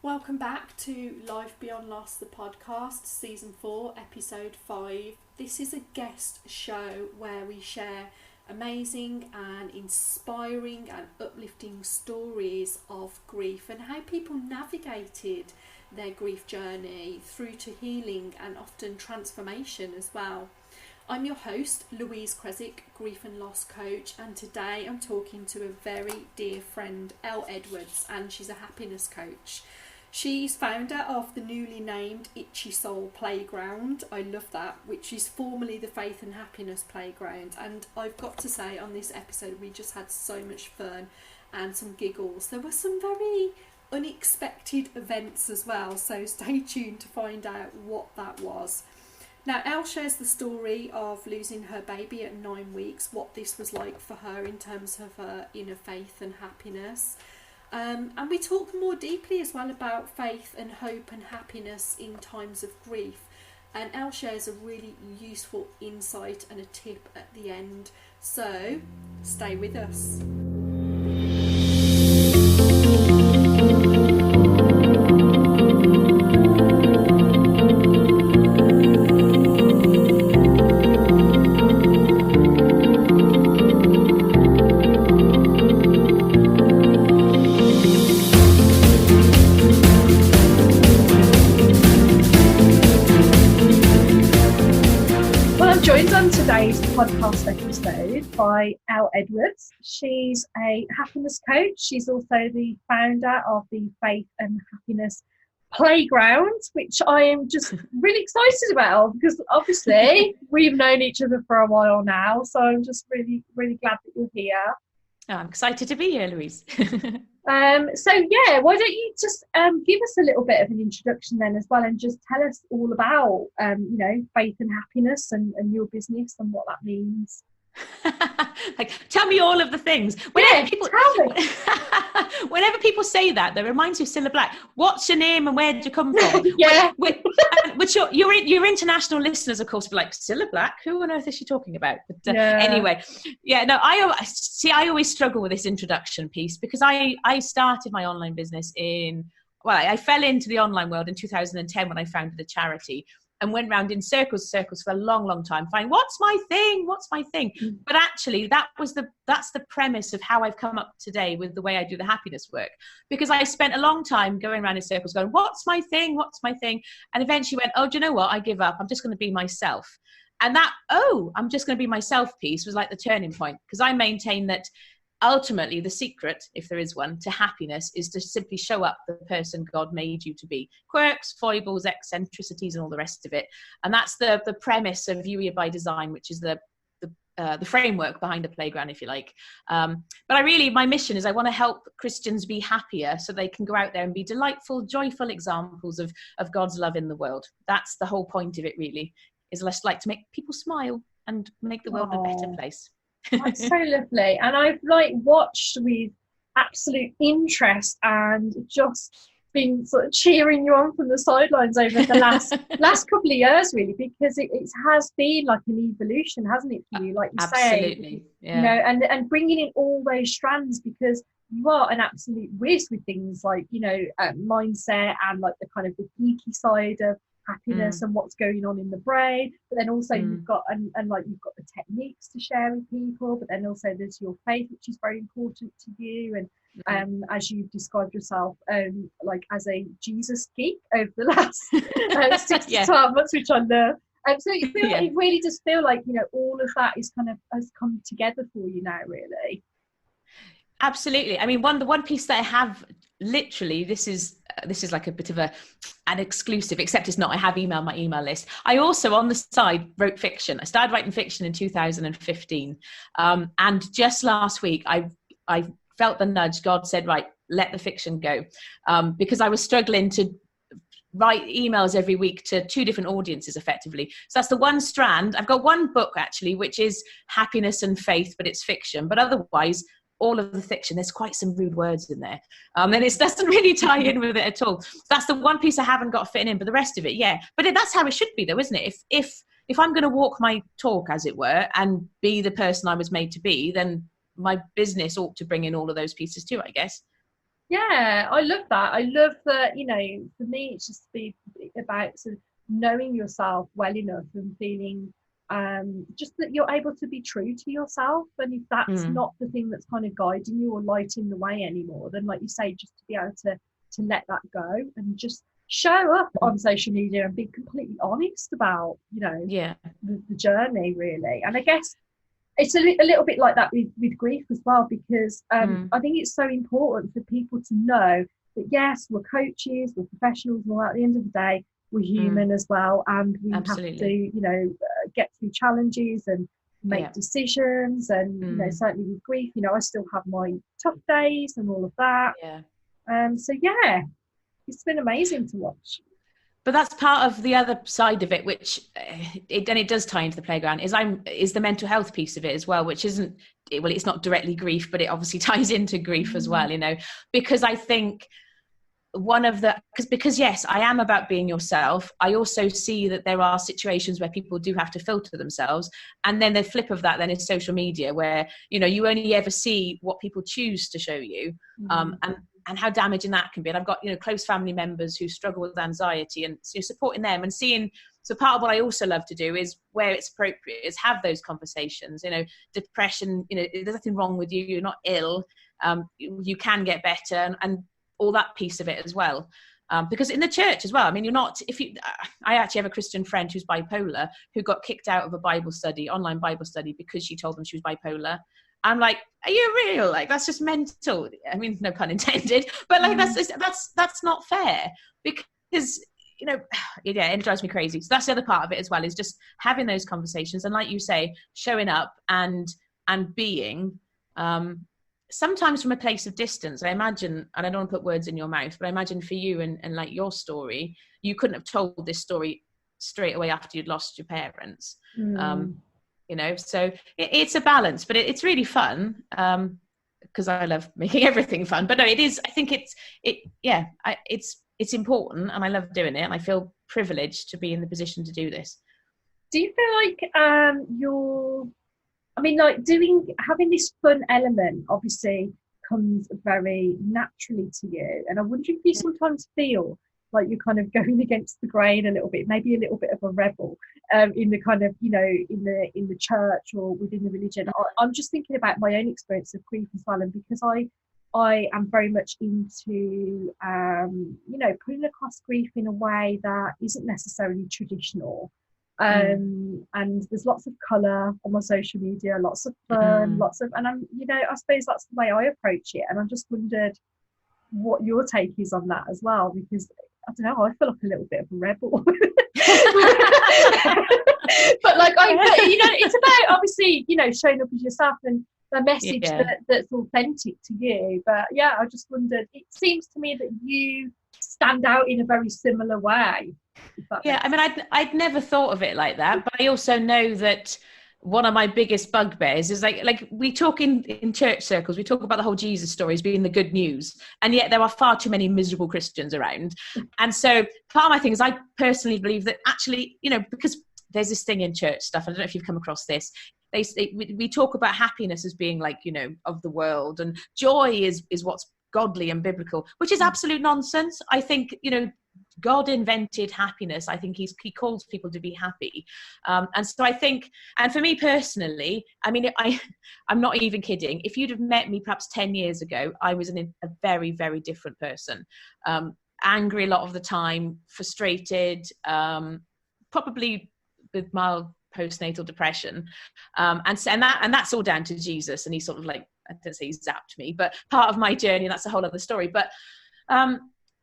Welcome back to Life Beyond Loss, the podcast, season 4, episode 5. This is a guest show where we share amazing and inspiring and uplifting stories of grief and how people navigated their grief journey through to healing and often transformation as well. I'm your host, Louise Kresick, grief and loss coach, and today I'm talking to a very dear friend, Elle Edwards, and she's a happiness coach. She's founder of the newly named Itchy Soul Playground, I love that, which is formerly the Faith and Happiness Playground. And I've got to say, on this episode, we just had so much fun and some giggles. There were some very unexpected events as well, so stay tuned to find out what that was. Now, Elle shares the story of losing her baby at 9 weeks, what this was like for her in terms of her inner faith and happiness. And we talk more deeply as well about faith and hope and happiness in times of grief. And Elle shares a really useful insight and a tip at the end. So, stay with us. On today's podcast episode by Elle Edwards. She's a happiness coach. She's also the founder of the Faith and Happiness Playground, which I am just really excited about because obviously we've known each other for a while now. So I'm just really, really glad that you're here. Oh, I'm excited to be here, Louise. Why don't you just give us a little bit of an introduction then as well, and just tell us all about faith and happiness and your business and what that means. Like, tell me all of the things. Whenever people say that reminds me of Cilla Black. What's your name and where did you come from? Yeah. Which your international listeners, of course, be like, Cilla Black? Who on earth is she talking about? But anyway, I always struggle with this introduction piece because I started my online business I fell into the online world in 2010 when I founded a charity. And went round in circles for a long, long time, finding what's my thing. But actually, that's the premise of how I've come up today with the way I do the happiness work. Because I spent a long time going around in circles, going, what's my thing? And eventually went, oh, do you know what? I give up. I'm just going to be myself. And that, I'm just going to be myself piece was like the turning point, because I maintain that ultimately, the secret, if there is one, to happiness is to simply show up the person God made you to be. Quirks, foibles, eccentricities, and all the rest of it. And that's the premise of Youier by Design, which is the framework behind the playground, if you like. But my mission is I want to help Christians be happier so they can go out there and be delightful, joyful examples of God's love in the world. That's the whole point of it, really, is less like to make people smile and make the world a better place. That's so lovely, and I've watched with absolute interest and just been sort of cheering you on from the sidelines over the last couple of years, really, because it has been like an evolution, hasn't it, for you? Like you absolutely, say, and bringing in all those strands, because you are an absolute whiz with things like mindset and like the kind of the geeky side of happiness and what's going on in the brain, but then also you've got you've got the techniques to share with people, but then also there's your faith, which is very important to you, and as you've described yourself as a Jesus geek over the last 6 to 12 months, which I love. So it really does feel like all of that is kind of has come together for you now, really. Absolutely. I mean, the one piece that I have literally, this is like a bit of an exclusive, except it's not. I have emailed my email list. I also, on the side, wrote fiction. I started writing fiction in 2015. And just last week, I felt the nudge. God said, right, let the fiction go. Because I was struggling to write emails every week to 2 different audiences effectively. So that's the one strand. I've got one book, actually, which is happiness and faith, but it's fiction. But otherwise, all of the fiction, there's quite some rude words in there. And it doesn't really tie in with it at all. That's the one piece I haven't got fitting in, but the rest of it, yeah. But that's how it should be though, isn't it? If I'm going to walk my talk, as it were, and be the person I was made to be, then my business ought to bring in all of those pieces too, I guess. Yeah, I love that. I love that, for me, it's just about sort of knowing yourself well enough and feeling just that you're able to be true to yourself. And if that's Mm. not the thing that's kind of guiding you or lighting the way anymore, then like you say, just to be able to let that go and just show up on social media and be completely honest about, Yeah. the journey really. And I guess it's a little bit like that with grief as well, because I think it's so important for people to know that yes, we're coaches, we're professionals, and all that. At the end of the day, we're human as well, and we Absolutely. have to get through challenges and make decisions. And certainly with grief, I still have my tough days and all of that. So yeah, it's been amazing to watch. But that's part of the other side of it, which it does tie into the playground, is the mental health piece of it as well, which isn't, well, it's not directly grief, but it obviously ties into grief as well, because I think because yes, I am about being yourself. I also see that there are situations where people do have to filter themselves. And then the flip of that then is social media, where, you only ever see what people choose to show you. And how damaging that can be. And I've got, close family members who struggle with anxiety, and supporting them and seeing. So part of what I also love to do is, where it's appropriate, is have those conversations. Depression, there's nothing wrong with you. You're not ill. You can get better, and all that piece of it as well. Because in the church as well, I mean, I actually have a Christian friend who's bipolar, who got kicked out of a online Bible study, because she told them she was bipolar. I'm like, are you real? Like, that's just mental. I mean, no pun intended, but like, that's not fair, because, it drives me crazy. So that's the other part of it as well, is just having those conversations. And like you say, showing up and being, sometimes from a place of distance. I imagine, and I don't want to put words in your mouth, but I imagine for you and like your story, you couldn't have told this story straight away after you'd lost your parents. So it's a balance, but it's really fun, because I love making everything fun. But no, it is, I think it's important, and I love doing it, and I feel privileged to be in the position to do this. Do you feel like having this fun element obviously comes very naturally to you, and I wonder if you sometimes feel like you're kind of going against the grain a little bit, maybe a little bit of a rebel, in the kind of, in the church or within the religion. I'm just thinking about my own experience of grief as well, and because I am very much into, putting across grief in a way that isn't necessarily traditional. And there's lots of colour on my social media, lots of fun, and I'm, I suppose that's the way I approach it. And I just wondered what your take is on that as well, because I don't know, I feel like a little bit of a rebel. But like, it's about obviously, showing up as yourself and a message that's authentic to you. But yeah, I just wondered, it seems to me that you stand out in a very similar way. Yeah, I mean, I'd never thought of it like that, but I also know that one of my biggest bugbears is like we talk in church circles, we talk about the whole Jesus stories being the good news, and yet there are far too many miserable Christians around. And so part of my thing is, I personally believe that actually, because there's this thing in church stuff, I don't know if you've come across this, we talk about happiness as being like, of the world, and joy is what's godly and biblical, which is absolute nonsense. I think, God invented happiness. I think he calls people to be happy. And so I think, and for me personally, I mean, I'm not even kidding. If you'd have met me perhaps 10 years ago, I was a very, very different person. Angry a lot of the time, frustrated, probably with mild postnatal depression. And that's all down to Jesus. And he sort of like, I don't say he zapped me, but part of my journey, and that's a whole other story. But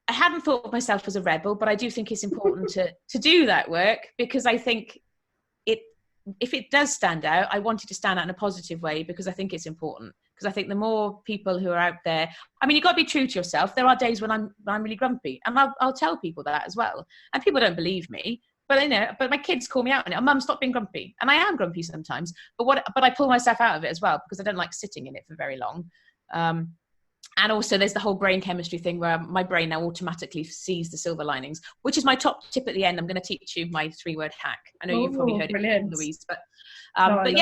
I hadn't thought of myself as a rebel, but I do think it's important to do that work, because I think if it does stand out, I want it to stand out in a positive way, because I think it's important. Because I think the more people who are out there, I mean, you've got to be true to yourself. There are days when I'm really grumpy, and I'll tell people that as well. And people don't believe me, but but my kids call me out on it. Oh, Mum, stop being grumpy. And I am grumpy sometimes, but I pull myself out of it as well, because I don't like sitting in it for very long. And also there's the whole brain chemistry thing, where my brain now automatically sees the silver linings, which is my top tip at the end. I'm going to teach you my 3-word hack. I know you've probably heard it, Louise, but I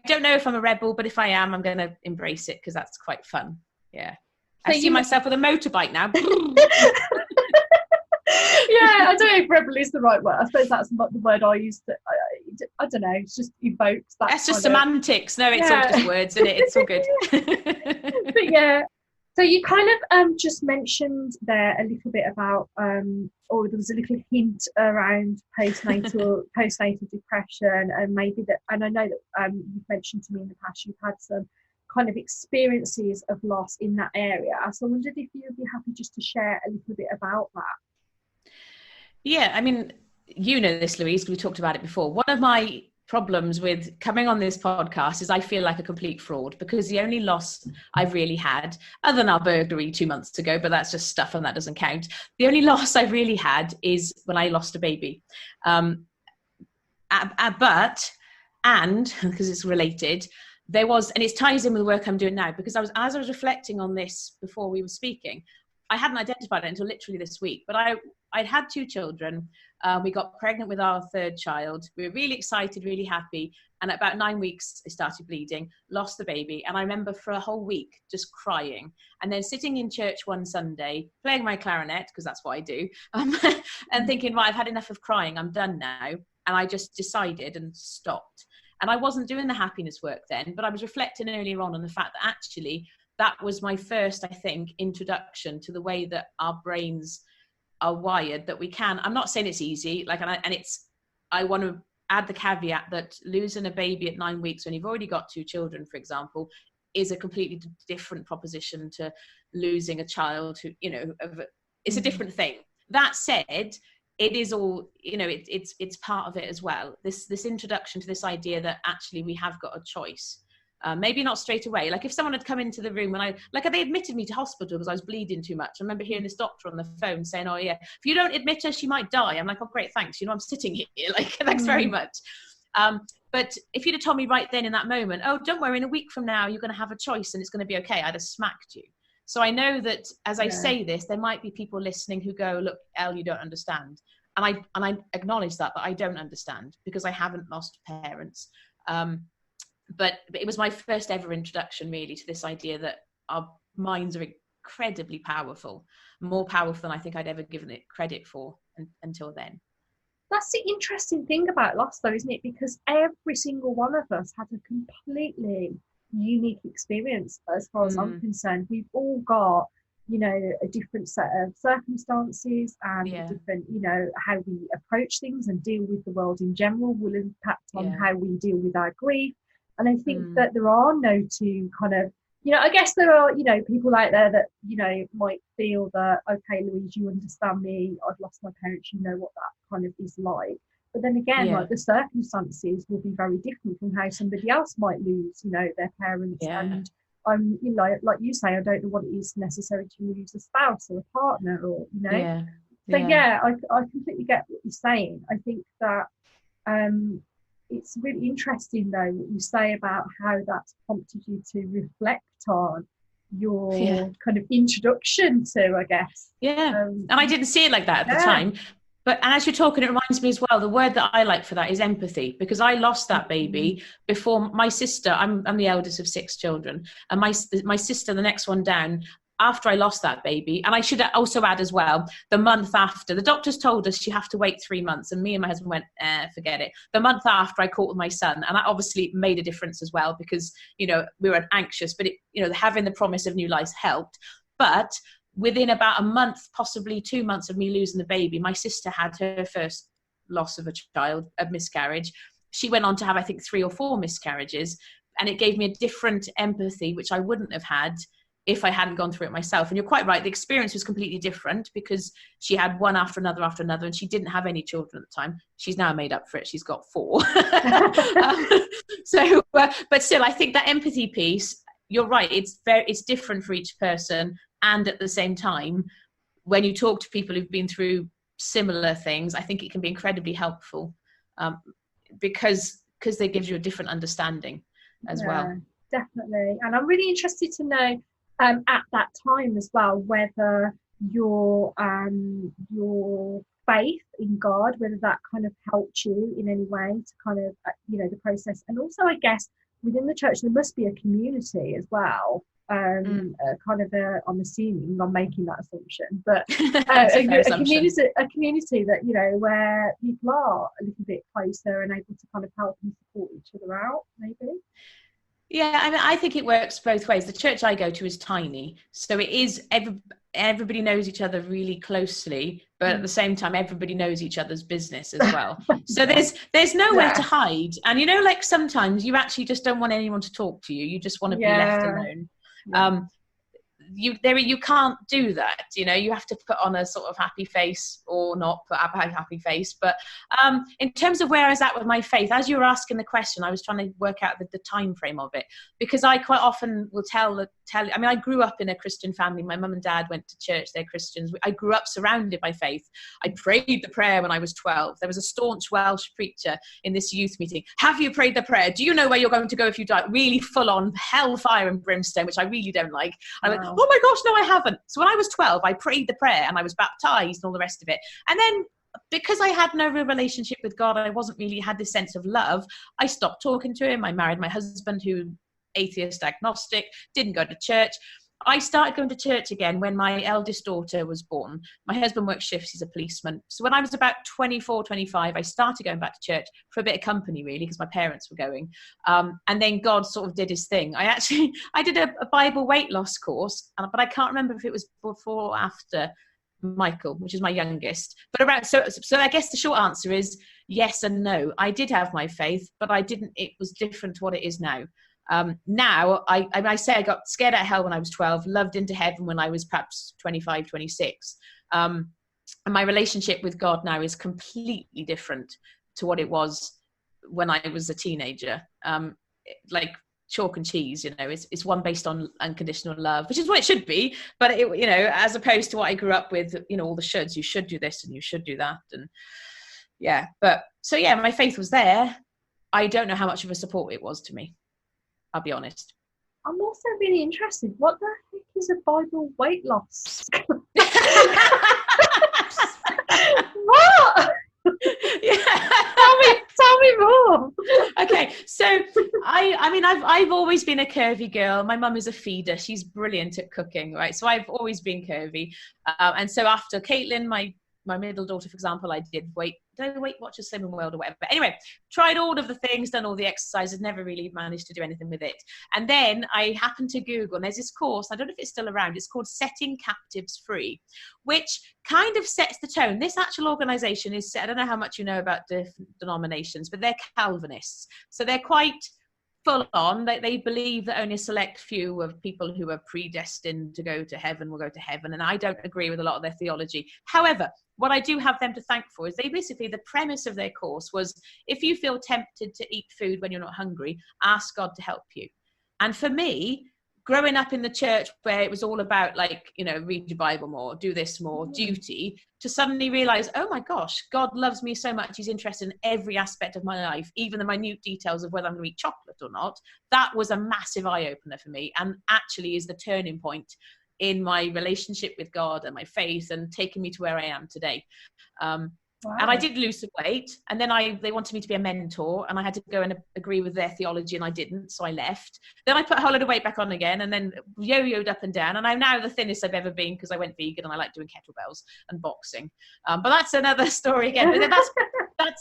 don't know if I'm a rebel, but if I am, I'm going to embrace it, because that's quite fun. Yeah. I see myself with a motorbike now. Yeah, I don't know if rebel is the right word. I suppose that's not the word I use. I don't know. It's just evokes that. That's just semantics. No, it's all just words, isn't it? It's all good. But yeah, so you kind of just mentioned there a little bit about, or there was a little hint around postnatal depression, and maybe that. And I know that you've mentioned to me in the past you've had some kind of experiences of loss in that area. So I wondered if you'd be happy just to share a little bit about that. Yeah, I mean, you know this, Louise, we talked about it before. One of my problems with coming on this podcast is I feel like a complete fraud, because the only loss I've really had, other than our burglary 2 months ago, but that's just stuff and that doesn't count. The only loss I've really had is when I lost a baby. But because it's related, there was, and it ties in with the work I'm doing now, because as I was reflecting on this before we were speaking, I hadn't identified it until literally this week, but I'd had 2 children. We got pregnant with our 3rd child. We were really excited, really happy. And at about 9 weeks, I started bleeding, lost the baby. And I remember for a whole week just crying. And then sitting in church one Sunday, playing my clarinet, because that's what I do, and thinking, right, I've had enough of crying. I'm done now. And I just decided and stopped. And I wasn't doing the happiness work then, but I was reflecting earlier on the fact that actually that was my first, I think, introduction to the way that our brains are wired, that we can. I'm not saying it's easy, I want to add the caveat that losing a baby at 9 weeks when you've already got 2 children, for example, is a completely different proposition to losing a child who, it's a different thing. That said, it is all, it's part of it as well. This introduction to this idea that actually we have got a choice. Maybe not straight away. Like if someone had come into the room and they admitted me to hospital because I was bleeding too much. I remember hearing this doctor on the phone saying, "Oh yeah, if you don't admit her, she might die." I'm like, "Oh great, thanks. I'm sitting here. Thanks very much." But if you'd have told me right then in that moment, "Oh, don't worry, in a week from now, you're going to have a choice and it's going to be okay," I'd have smacked you. So I know that as I say this, there might be people listening who go, "Look, Elle, you don't understand." And I acknowledge that I don't understand because I haven't lost parents. But it was my first ever introduction really to this idea that our minds are incredibly powerful, more powerful than I think I'd ever given it credit for until then. That's the interesting thing about loss though, isn't it? Because every single one of us had a completely unique experience as far as I'm concerned. We've all got, a different set of circumstances and different, how we approach things and deal with the world in general will impact on how we deal with our grief. And I think that there are no two kind of, I guess there are, people out there that, might feel that, okay, Louise, you understand me. I've lost my parents. You know what that kind of is like. But then again, the circumstances will be very different from how somebody else might lose, their parents. And I'm, like you say, I don't know what it is necessary to lose a spouse or a partner or, So I completely get what you're saying. I think that, it's really interesting though what you say about how that's prompted you to reflect on your kind of introduction to, I guess. And I didn't see it like that at the time. And as you're talking, it reminds me as well, the word that I like for that is empathy, because I lost that baby before my sister. I'm the eldest of 6 children, and my sister, the next one down, after I lost that baby, and I should also add as well, the month after, the doctors told us you have to wait 3 months, and me and my husband went, forget it. The month after I caught with my son, and that obviously made a difference as well, because, we were anxious, but having the promise of new life helped. But within about a month, possibly 2 months of me losing the baby, my sister had her first loss of a child, a miscarriage. She went on to have, I think, 3 or 4 miscarriages, and it gave me a different empathy, which I wouldn't have had if I hadn't gone through it myself. And you're quite right, the experience was completely different because she had one after another, and she didn't have any children at the time. She's now made up for it. She's got 4. But still, I think that empathy piece, you're right, it's different for each person. And at the same time, when you talk to people who've been through similar things, I think it can be incredibly helpful because they give you a different understanding as well. Definitely. And I'm really interested to know at that time as well, whether your faith in God, whether that kind of helped you in any way to kind of, the process. And also, I guess, within the church, there must be a community as well. kind of I'm assuming, I'm making that assumption, but a community that, you know, where people are a little bit closer and able to kind of help and support each other out, maybe. Yeah, I mean, I think it works both ways. The church I go to is tiny, so it is everybody knows each other really closely, but at the same time, everybody knows each other's business as well. So there's nowhere to hide, and you know, like sometimes you actually just don't want anyone to talk to you. You just want to be left alone. You can't do that, you know. You have to put on a sort of happy face or not put up a happy face. But in terms of where I was at with my faith, as you were asking the question, I was trying to work out the time frame of it, because I quite often will tell I mean, I grew up in a Christian family. My mum and dad went to church, they're Christians. I grew up surrounded by faith. I prayed the prayer when I was 12. There was a staunch Welsh preacher in this youth meeting. Have you prayed the prayer? Do you know where you're going to go if you die? Really full on hellfire and brimstone, which I really don't like. I'm like, oh my gosh, no, I haven't. So when I was 12, I prayed the prayer and I was baptized and all the rest of it. And then because I had no real relationship with God, I wasn't really had this sense of love. I stopped talking to him. I married my husband, who atheist, agnostic, didn't go to church. I started going to church again when my eldest daughter was born. My husband works shifts, he's a policeman. So when I was about 24, 25, I started going back to church for a bit of company, really, because my parents were going. And then God sort of did his thing. I did a Bible weight loss course, but I can't remember if it was before or after Michael, which is my youngest. But around, so I guess the short answer is yes and no. I did have my faith, but it was different to what it is now. Now, I say I got scared out of hell when I was 12, loved into heaven when I was perhaps 25, 26. And my relationship with God now is completely different to what it was when I was a teenager. Like chalk and cheese, you know, it's one based on unconditional love, which is what it should be. But, you know, as opposed to what I grew up with, you know, all the shoulds, you should do this and you should do that. And yeah, but so yeah, my faith was there. I don't know how much of a support it was to me. I'll be honest. I'm also really interested. What the heck is a Bible weight loss? What? Yeah. Tell me more. Okay, so I mean, I've always been a curvy girl. My mum is a feeder. She's brilliant at cooking, right? So I've always been curvy. And so after Caitlin, my middle daughter, for example, I did Weight Watchers Slimming World or whatever. But anyway, tried all of the things, done all the exercises, never really managed to do anything with it. And then I happened to Google, and there's this course, I don't know if it's still around, it's called Setting Captives Free, which kind of sets the tone. This actual organisation is, I don't know how much you know about different denominations, but they're Calvinists. So they're quite full on. They believe that only a select few of people who are predestined to go to heaven will go to heaven, and I don't agree with a lot of their theology. However, what I do have them to thank for is they basically, the premise of their course was, if you feel tempted to eat food when you're not hungry, ask God to help you. And for me, growing up in the church where it was all about, like, you know, read your Bible more, do this more, duty, to suddenly realize, oh my gosh, God loves me so much, he's interested in every aspect of my life, even the minute details of whether I'm going to eat chocolate or not. That was a massive eye-opener for me, and actually is the turning point in my relationship with God and my faith, and taking me to where I am today. Wow. And I did lose some weight, and then they wanted me to be a mentor, and I had to go and agree with their theology, and I didn't, so I left. Then I put a whole load of weight back on again, and then yo-yoed up and down, and I'm now the thinnest I've ever been because I went vegan and I like doing kettlebells and boxing. But that's another story again. But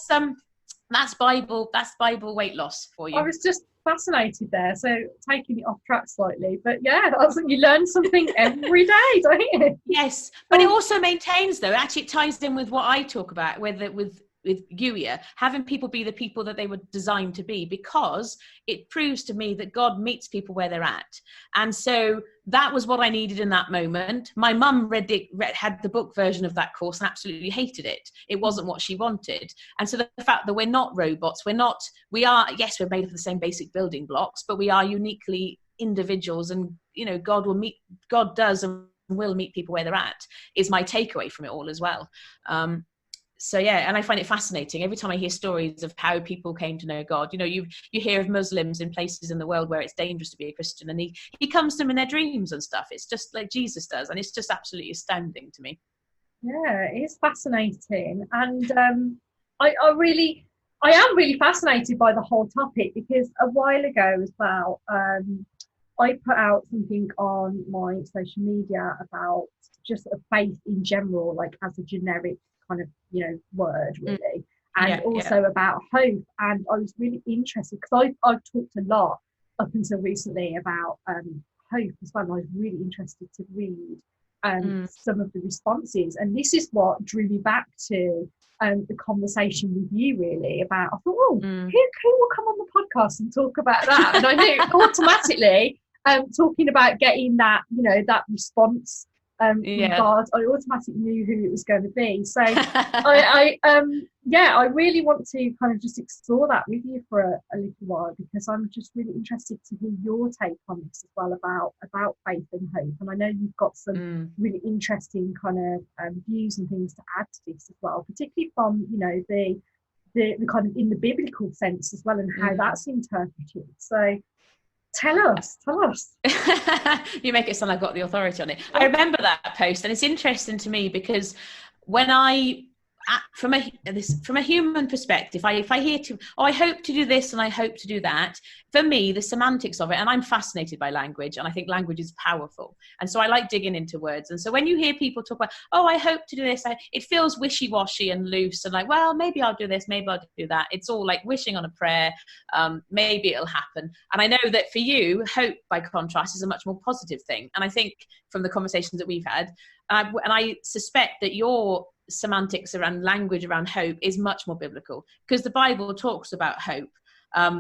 that's Bible weight loss for you. I was just fascinated there, so taking it off track slightly, but yeah, you learn something every day, don't you? Yes, but it also maintains, though, actually it ties in with what I talk about with Youier, having people be the people that they were designed to be, because it proves to me that God meets people where they're at. And so that was what I needed in that moment. My mum had the book version of that course and absolutely hated it. It wasn't what she wanted. And so the fact that we're not robots, yes, we're made of the same basic building blocks, but we are uniquely individuals, and, you know, God does and will meet people where they're at, is my takeaway from it all as well. So yeah, and I find it fascinating every time I hear stories of how people came to know God. You know, you hear of Muslims in places in the world where it's dangerous to be a Christian, and he comes to them in their dreams and stuff. It's just like Jesus does, and it's just absolutely astounding to me. Yeah, it is fascinating, and I am really fascinated by the whole topic, because a while ago as well, I put out something on my social media about just a faith in general, like as a generic kind of, word really, and also about hope. And I was really interested because I've talked a lot up until recently about hope as well. I was really interested to read some of the responses, and this is what drew me back to the conversation with you really about, I thought, who will come on the podcast and talk about that? And I knew automatically talking about getting that, that response from God, I automatically knew who it was going to be. So I really want to kind of just explore that with you for a little while, because I'm just really interested to hear your take on this as well about faith and hope. And I know you've got some really interesting kind of views and things to add to this as well, particularly from, the kind of in the biblical sense as well, and how that's interpreted. So Tell us. You make it sound like I've got the authority on it. I remember that post, and it's interesting to me because when from a human perspective, if I hear I hope to do this and I hope to do that, for me, the semantics of it, and I'm fascinated by language, and I think language is powerful. And so I like digging into words. And so when you hear people talk about, I hope to do this, it feels wishy-washy and loose and like, well, maybe I'll do this, maybe I'll do that. It's all like wishing on a prayer. Maybe it'll happen. And I know that for you, hope, by contrast, is a much more positive thing. And I think from the conversations that we've had, and I suspect that your semantics around language around hope is much more biblical, because the Bible talks about hope.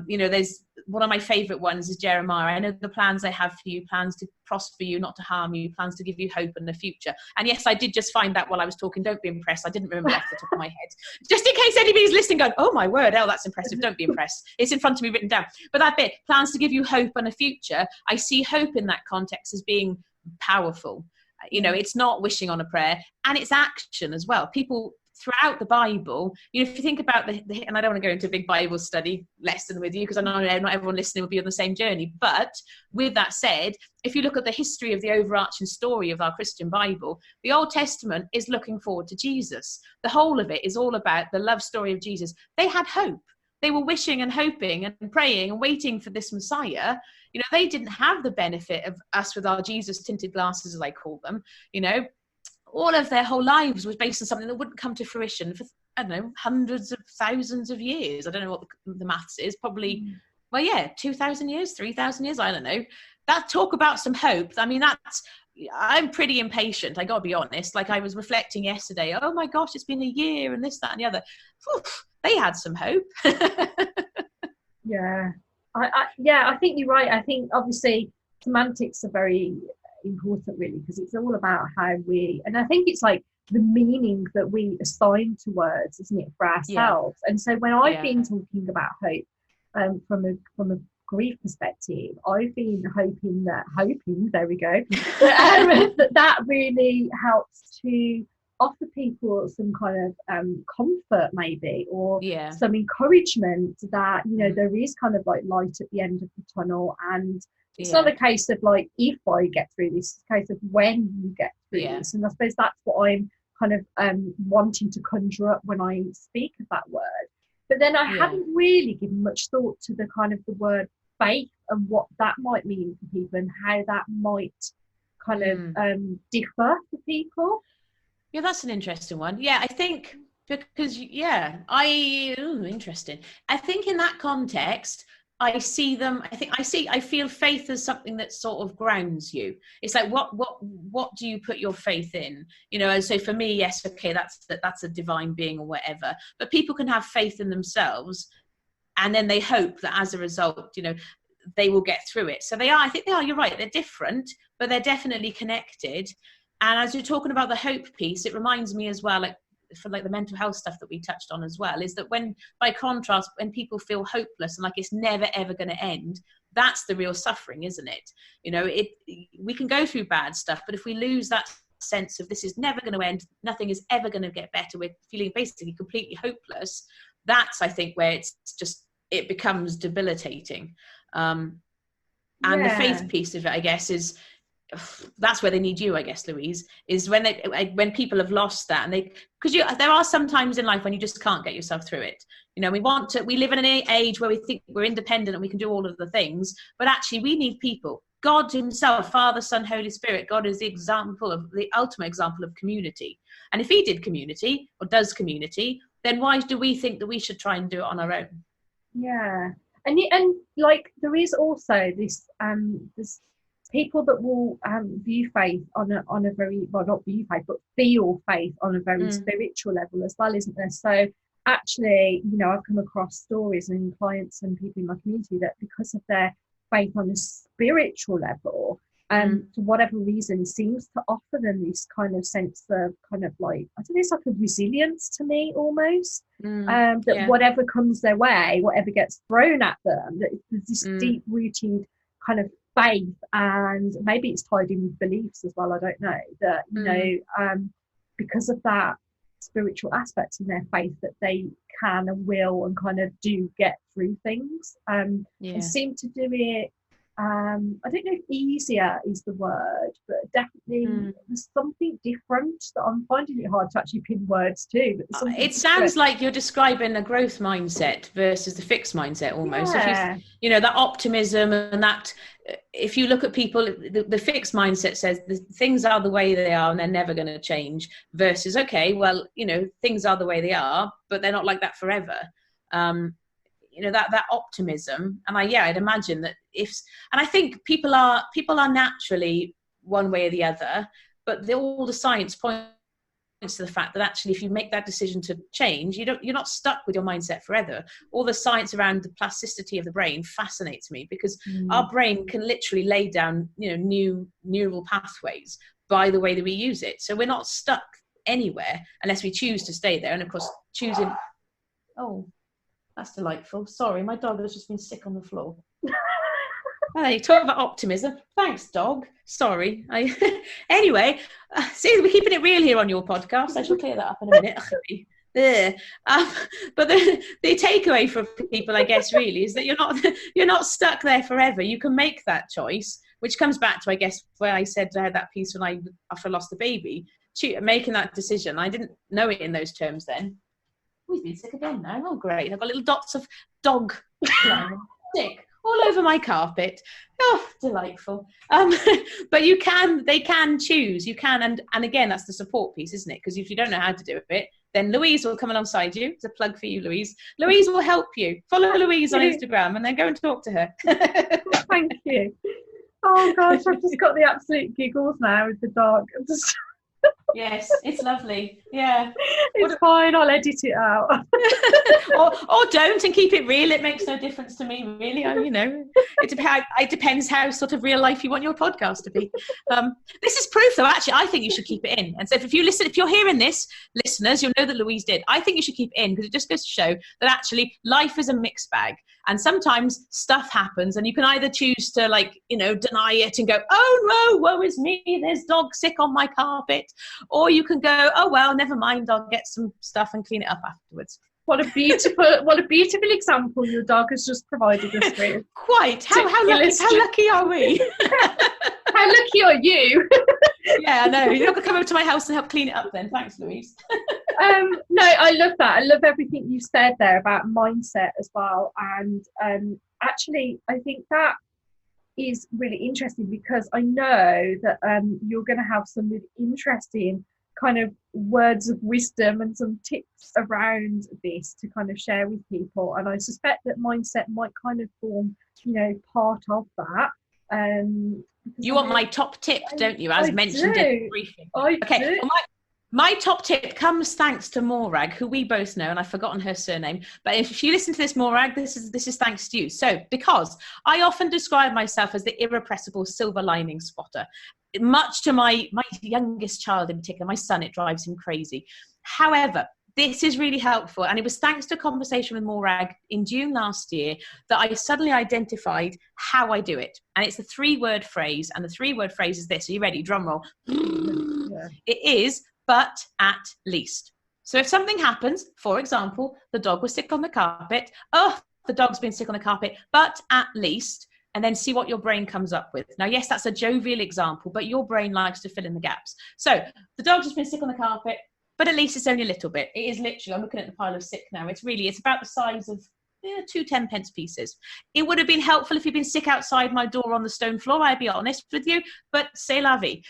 There's one of my favorite ones is Jeremiah. I know the plans I have for you, plans to prosper you, not to harm you, plans to give you hope in the future. And yes, I did just find that while I was talking. Don't be impressed. I didn't remember off the top of my head. Just in case anybody's listening going, oh my word, that's impressive. Don't be impressed. It's in front of me written down. But that bit, plans to give you hope and a future, I see hope in that context as being powerful. It's not wishing on a prayer, and it's action as well. People throughout the Bible, if you think about and I don't want to go into a big Bible study lesson with you, because I know not everyone listening will be on the same journey. But with that said, if you look at the history of the overarching story of our Christian Bible, the Old Testament is looking forward to Jesus. The whole of it is all about the love story of Jesus. They had hope. They were wishing and hoping and praying and waiting for this Messiah. They didn't have the benefit of us with our Jesus tinted glasses, as I call them. All of their whole lives was based on something that wouldn't come to fruition for, I don't know, hundreds of thousands of years. I don't know what the maths is. Probably, 2,000 years, 3,000 years. I don't know. That talk about some hope. I mean, I'm pretty impatient. I got to be honest. Like, I was reflecting yesterday. Oh my gosh, it's been a year and this, that, and the other. Whew, they had some hope. Yeah. I think you're right. I think obviously semantics are very important really, because it's all about how and I think it's like the meaning that we assign to words, isn't it, for ourselves? And so when I've been talking about hope from a grief perspective, I've been hoping there we go, that really helps to offer people some kind of comfort maybe, or some encouragement that there is kind of like light at the end of the tunnel. And it's not a case of like if I get through this, it's a case of when you get through this. And I suppose that's what I'm kind of wanting to conjure up when I speak of that word. But then I hadn't really given much thought to the kind of the word faith and what that might mean for people, and how that might kind of differ for people. Yeah, that's an interesting one. Yeah, I think because interesting. I think in that context, I feel faith as something that sort of grounds you. It's like what do you put your faith in? And so for me, yes, okay, that's a divine being or whatever. But people can have faith in themselves, and then they hope that as a result, they will get through it. So I think they are, you're right, they're different, but they're definitely connected. And as you're talking about the hope piece, it reminds me as well, like for like the mental health stuff that we touched on as well, is that when, by contrast, when people feel hopeless and like it's never ever going to end, that's the real suffering, isn't it? We can go through bad stuff, but if we lose that sense of this is never going to end, nothing is ever going to get better, we're feeling basically completely hopeless, that's, I think, where it becomes debilitating. And the faith piece of it, I guess, is that's where they need you, I guess, Louise, is when people have lost that, and because there are some times in life when you just can't get yourself through it. We live in an age where we think we're independent and we can do all of the things, but actually we need people. God himself, Father, Son, Holy Spirit, God is the ultimate example of community. And if he did community, or does community, then why do we think that we should try and do it on our own? Yeah. And like, there is also this there's people that will view faith on a very, well, not view faith, but feel faith on a very spiritual level as well, isn't there? So actually, you know, I've come across stories and clients and people in my community that because of their faith on a spiritual level, for whatever reason, seems to offer them this kind of sense of kind of like, I don't know, it's like a resilience to me almost, that whatever comes their way, whatever gets thrown at them, that there's this deep-rooted kind of faith, and maybe it's tied in with beliefs as well, I don't know, that, you know, because of that spiritual aspects in their faith, that they can and will and kind of do get through things, and seem to do it, I don't know if easier is the word, but definitely there's something different that I'm finding it hard to actually pin words to. But it sounds like you're describing a growth mindset versus the fixed mindset almost. Yeah. If you know, that optimism, and that if you look at people, the fixed mindset says the things are the way they are and they're never going to change, versus, okay, well, you know, things are the way they are, but they're not like that forever. You know, that optimism, and I'd imagine that and I think people are naturally one way or the other, but all the science points to the fact that actually, if you make that decision to change, you're not stuck with your mindset forever. All the science around the plasticity of the brain fascinates me, because our brain can literally lay down, you know, new neural pathways by the way that we use it. So we're not stuck anywhere unless we choose to stay there. And of course, choosing. Oh, that's delightful. Sorry, my dog has just been sick on the floor. Hey, talk about optimism. Thanks, dog. Sorry. Anyway, see, we're keeping it real here on your podcast. I shall clear that up in a minute. But the takeaway for people, I guess, really is that you're not stuck there forever. You can make that choice, which comes back to, I guess, where I said I had that piece after I lost the baby, making that decision. I didn't know it in those terms then. We've been sick again now. Oh, great. I've got little dots of dog sick all over my carpet. Oh, delightful. But they can choose. You can, and again, that's the support piece, isn't it? Because if you don't know how to do it, then Louise will come alongside you. It's a plug for you, Louise. Louise will help you. Follow Louise on Instagram and then go and talk to her. Thank you. Oh, gosh, I've just got the absolute giggles now with the dog. Yes, it's lovely. Yeah, it's fine. I'll edit it out. or don't, and keep it real. It makes no difference to me, really. You know, it depends how sort of real life you want your podcast to be. This is proof, though. Actually, I think you should keep it in. And so, if you're hearing this, listeners, you'll know that Louise did. I think you should keep it in, because it just goes to show that actually life is a mixed bag. And sometimes stuff happens, and you can either choose to, like, you know, deny it and go, oh no, woe is me, there's dog sick on my carpet. Or you can go, oh well, never mind, I'll get some stuff and clean it up afterwards. What a beautiful example your dog has just provided us with. Quite. How lucky are we? How lucky are you? Yeah, I know. You're not going to come over to my house and help clean it up then. Thanks, Louise. No, I love that. I love everything you said there about mindset as well. And actually, I think that is really interesting, because I know that you're going to have some really interesting kind of words of wisdom and some tips around this to kind of share with people. And I suspect that mindset might kind of form, you know, part of that. You want my top tip, don't you? As mentioned in the briefing. Okay. Well, my top tip comes thanks to Morag, who we both know, and I've forgotten her surname. But if you listen to this, Morag, this is thanks to you. So, because I often describe myself as the irrepressible silver lining spotter, much to my youngest child in particular, my son, it drives him crazy. However, this is really helpful, and it was thanks to a conversation with Morag in June last year that I suddenly identified how I do it. And it's a 3-word phrase, and the 3-word phrase is this. Are you ready? Drum roll. Yeah. It is, but at least. So if something happens, for example, the dog was sick on the carpet. Oh, the dog's been sick on the carpet, but at least, and then see what your brain comes up with. Now, yes, that's a jovial example, but your brain likes to fill in the gaps. So the dog's just been sick on the carpet, but at least it's only a little bit. It is literally, I'm looking at the pile of sick now. It's about the size of 2 10-pence pieces. It would have been helpful if you'd been sick outside my door on the stone floor, I'd be honest with you, but c'est la vie.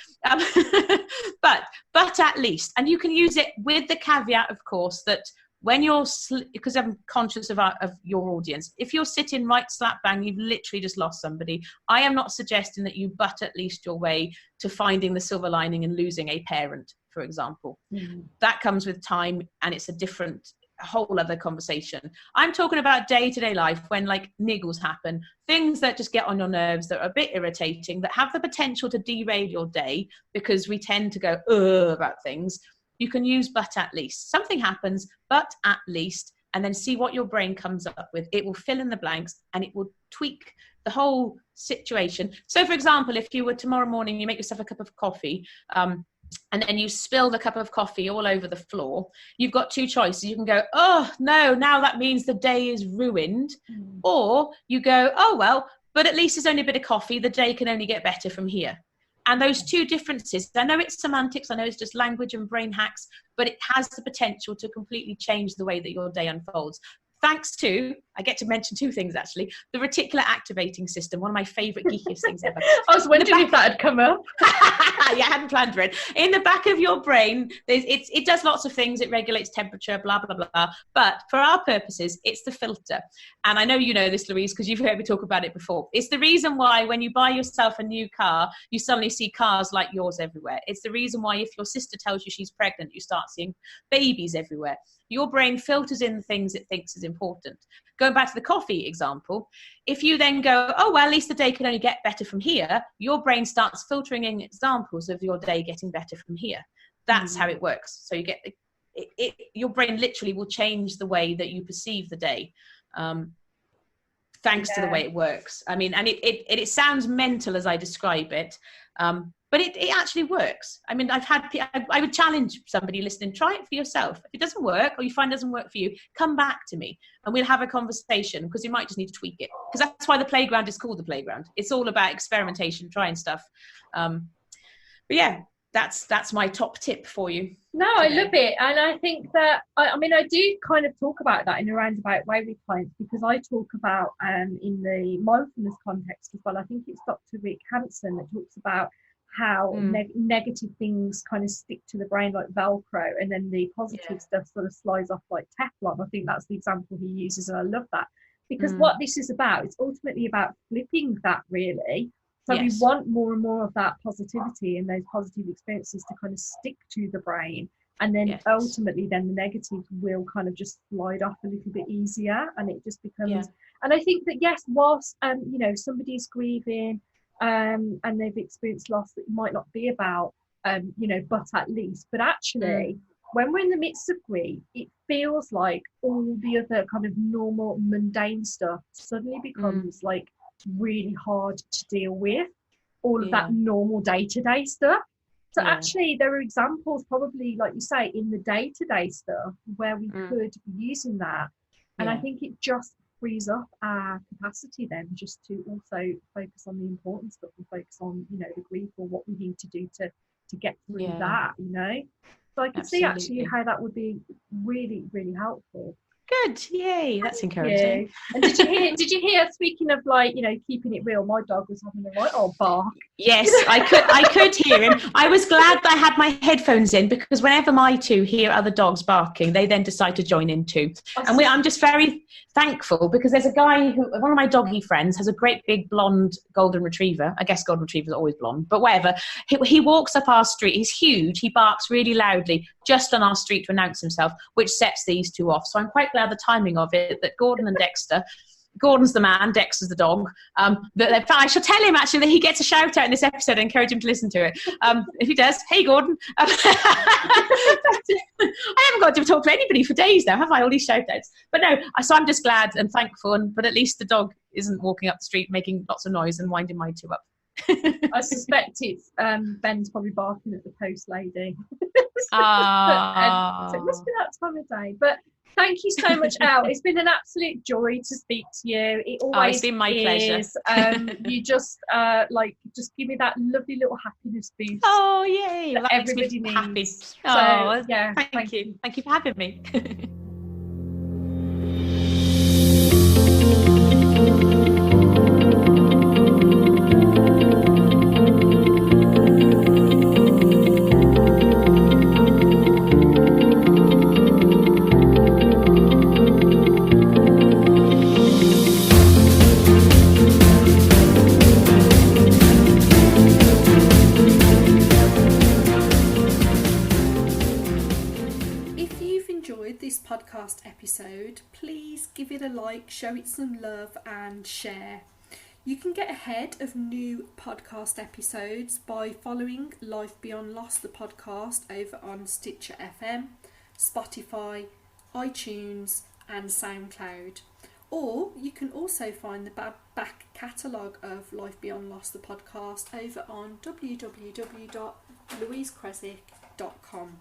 But at least, and you can use it with the caveat, of course, that when you're, because I'm conscious of your audience, if you're sitting right slap bang, you've literally just lost somebody. I am not suggesting that you butt at least your way to finding the silver lining and losing a parent, for example. That comes with time, and it's a whole other conversation. I'm talking about day-to-day life, when like niggles happen, things that just get on your nerves, that are a bit irritating, that have the potential to derail your day, because we tend to go about things. You can use but at least. Something happens, but at least, and then see what your brain comes up with. It will fill in the blanks, and it will tweak the whole situation. So for example, if you were tomorrow morning, you make yourself a cup of coffee, and then you spill the cup of coffee all over the floor, you've got 2 choices. You can go, oh no, now that means the day is ruined. Or you go, oh well, but at least it's only a bit of coffee, the day can only get better from here. And those 2 differences, I know it's semantics, I know it's just language and brain hacks, but it has the potential to completely change the way that your day unfolds. Thanks to, I get to mention 2 things actually, the reticular activating system, one of my favourite geekiest things ever. I was wondering if that had come up. Yeah, I hadn't planned for it. In the back of your brain, it does lots of things. It regulates temperature, blah, blah, blah, blah. But for our purposes, it's the filter. And I know you know this, Louise, because you've heard me talk about it before. It's the reason why when you buy yourself a new car, you suddenly see cars like yours everywhere. It's the reason why if your sister tells you she's pregnant, you start seeing babies everywhere. Your brain filters in the things it thinks is important. Going back to the coffee example, if you then go, oh, well, at least the day can only get better from here, your brain starts filtering in examples of your day getting better from here. That's how it works. So you get your brain literally will change the way that you perceive the day, thanks to the way it works. I mean, and it sounds mental as I describe it, but it actually works. I mean, I would challenge somebody listening, try it for yourself. If it doesn't work, or you find it doesn't work for you, come back to me and we'll have a conversation, because you might just need to tweak it. Because that's why the playground is called the playground. It's all about experimentation, trying stuff. But yeah, that's my top tip for you. No, today. I love it. And I think that, I mean, I do kind of talk about that in a roundabout way with clients, because I talk about, in the mindfulness context as well, I think it's Dr. Rick Hansen that talks about how negative things kind of stick to the brain like Velcro, and then the positive stuff sort of slides off like Teflon. I think that's the example he uses, and I love that, because what this is about, it's ultimately about flipping that, really. So we want more and more of that positivity and those positive experiences to kind of stick to the brain, and then ultimately then the negatives will kind of just slide off a little bit easier, and it just becomes and I think that yes, whilst you know, somebody's grieving and they've experienced loss that might not be about you know, but at least, but actually when we're in the midst of grief, it feels like all the other kind of normal mundane stuff suddenly becomes like really hard to deal with, all of that normal day-to-day stuff. So actually there are examples, probably like you say, in the day-to-day stuff where we could be using that, and I think it just frees up our capacity then just to also focus on the important stuff and focus on, you know, the grief or what we need to do to get through that, you know. So I can see actually how that would be really, really helpful. Good, yay, that's encouraging. And did you hear, speaking of, like, you know, keeping it real, my dog was having a right old bark. Yes, I could hear him. I was glad that I had my headphones in, because whenever my 2 hear other dogs barking, they then decide to join in too. And I'm just very thankful, because there's a guy who, one of my doggy friends, has a great big blonde golden retriever. I guess golden retrievers are always blonde, but whatever. He walks up our street. He's huge. He barks really loudly just on our street to announce himself, which sets these 2 off. So I'm quite glad the timing of it, that Gordon and Dexter, Gordon's the man, Dexter's the dog, I shall tell him actually that he gets a shout out in this episode and encourage him to listen to it. If he does, hey Gordon. I haven't got to talk to anybody for days now, have I? All these shout outs. But no, so I'm just glad and thankful, but at least the dog isn't walking up the street making lots of noise and winding my 2 up. I suspect it's Ben's probably barking at the post lady. So it must be that time of day. But thank you so much, Elle. It's been an absolute joy to speak to you. It always it's been my pleasure. You just just give me that lovely little happiness boost. Oh yay! That everybody needs. Happy. So, thank you. Thank you for having me. podcast episode, please give it a like, show it some love and share. You can get ahead of new podcast episodes by following Life Beyond Lost, the podcast, over on Stitcher FM, Spotify, iTunes and SoundCloud. Or you can also find the back catalogue of Life Beyond Lost, the podcast, over on www.louisecresick.com.